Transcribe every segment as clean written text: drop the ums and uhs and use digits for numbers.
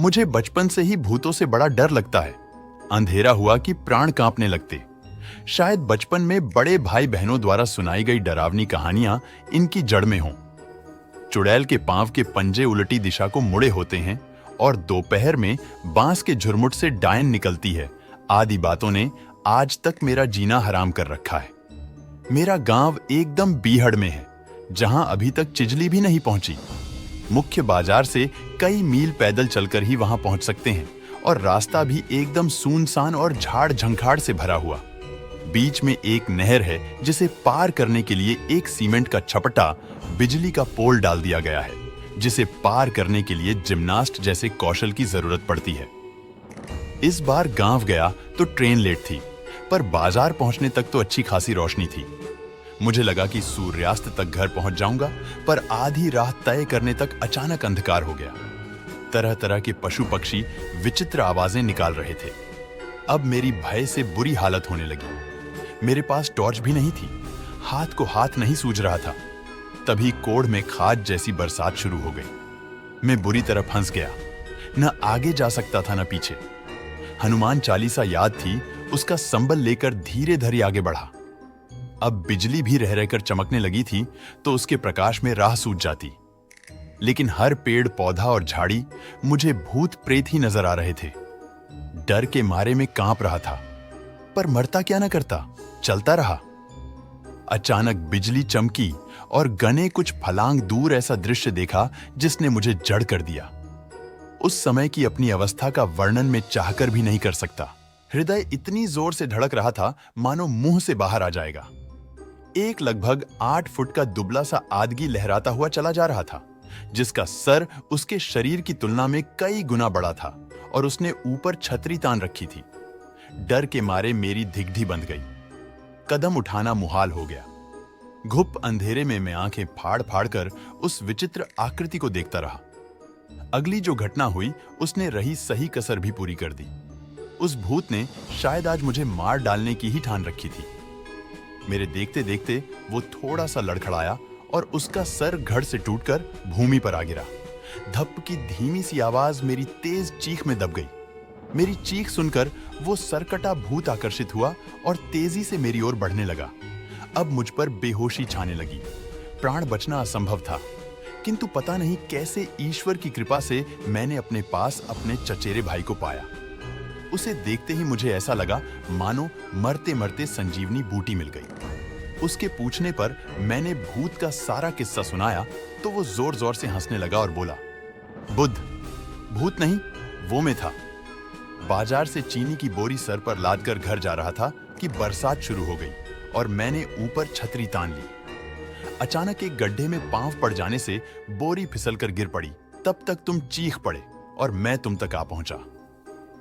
मुझे बचपन से ही भूतों से बड़ा डर लगता है। अंधेरा हुआ कि प्राण कांपने लगते। शायद बचपन में बड़े भाई बहनों द्वारा सुनाई गई डरावनी कहानियां इनकी जड़ में हों। चुड़ैल के पांव के पंजे उल्टी दिशा को मुड़े होते हैं और दोपहर में बांस के झुरमुट से डायन निकलती है आदि बातों ने आज तक मेरा जीना हराम कर रखा है। मेरा गांव एकदम बीहड़ में है, जहां अभी तक चिजली भी नहीं पहुंची। मुख्य बाजार से कई मील पैदल चलकर ही वहां पहुंच सकते हैं और रास्ता भी एकदम सुनसान और झाड़ झंखाड़ से भरा हुआ। बीच में एक नहर है जिसे पार करने के लिए एक सीमेंट का छपटा बिजली का पोल डाल दिया गया है, जिसे पार करने के लिए जिम्नास्ट जैसे कौशल की जरूरत पड़ती है। इस बार गांव गया तो ट्रेन लेट थी, पर बाजार पहुंचने तक तो अच्छी खासी रोशनी थी। मुझे लगा कि सूर्यास्त तक घर पहुंच जाऊंगा, पर आधी राह तय करने तक अचानक अंधकार हो गया। तरह तरह के पशु पक्षी विचित्र आवाजें निकाल रहे थे। अब मेरी भय से बुरी हालत होने लगी। मेरे पास टॉर्च भी नहीं थी, हाथ को हाथ नहीं सूझ रहा था। तभी कोढ़ में खाद जैसी बरसात शुरू हो गई। मैं बुरी तरह फंस गया, न आगे जा सकता था न पीछे। हनुमान चालीसा याद थी, उसका संबल लेकर धीरे धीरे आगे बढ़ा। अब बिजली भी रह रहकर चमकने लगी थी तो उसके प्रकाश में राह सूझ जाती। लेकिन हर पेड़ पौधा और झाड़ी मुझे भूत प्रेत ही नजर आ रहे थे। डर के मारे में कांप रहा था, पर मरता क्या न करता, चलता रहा। अचानक बिजली चमकी और गने कुछ फलांग दूर ऐसा दृश्य देखा जिसने मुझे जड़ कर दिया। उस समय की अपनी अवस्था का वर्णन मैं चाहकर भी नहीं कर सकता। हृदय इतनी जोर से धड़क रहा था मानो मुंह से बाहर आ जाएगा। एक लगभग 8 फुट का दुबला सा आदमी लहराता हुआ चला जा रहा था, जिसका सर उसके शरीर की तुलना में कई गुना बड़ा था और उसने ऊपर छतरी तान रखी थी। डर के मारे मेरी धिगधी बंध गई। कदम उठाना मुहाल हो गया। घुप अंधेरे में मैं आंखें फाड़ फाड़ कर उस विचित्र आकृति को देखता रहा। अगली जो घटना हुई उसने रही सही कसर भी पूरी कर दी। उस भूत ने शायद आज मुझे मार डालने की ही ठान रखी थी। मेरे देखते देखते वो थोड़ा सा लड़खड़ाया और उसका सर धड़ से टूटकर भूमि पर आ गिरा। धप की धीमी सी आवाज मेरी तेज चीख में दब गई। मेरी चीख सुनकर वो सरकटा भूत आकर्षित हुआ और तेजी से मेरी ओर बढ़ने लगा। अब मुझ पर बेहोशी छाने लगी। प्राण बचना असंभव था, किंतु पता नहीं कैसे ईश्वर की कृपा से मैंने अपने पास अपने चचेरे भाई को पाया। उसे देखते ही मुझे ऐसा लगा मानो मरते मरते संजीवनी बूटी मिल गई। उसके पूछने पर मैंने भूत का सारा किस्सा सुनाया तो वो जोर जोर से हंसने लगा और बोला, बुद्ध, भूत नहीं, वो मैं था। बाजार से चीनी की बोरी सर पर लादकर घर जा रहा था कि बरसात शुरू हो गई और मैंने ऊपर छतरी तान ली। अचानक एक गड्ढे में पांव पड़ जाने से बोरी फिसलकर गिर पड़ी। तब तक तुम चीख पड़े और मैं तुम तक आ पहुंचा।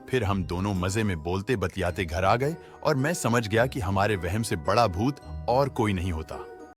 फिर हम दोनों मजे में बोलते बतियाते घर आ गए और मैं समझ गया कि हमारे वहम से बड़ा भूत और कोई नहीं होता।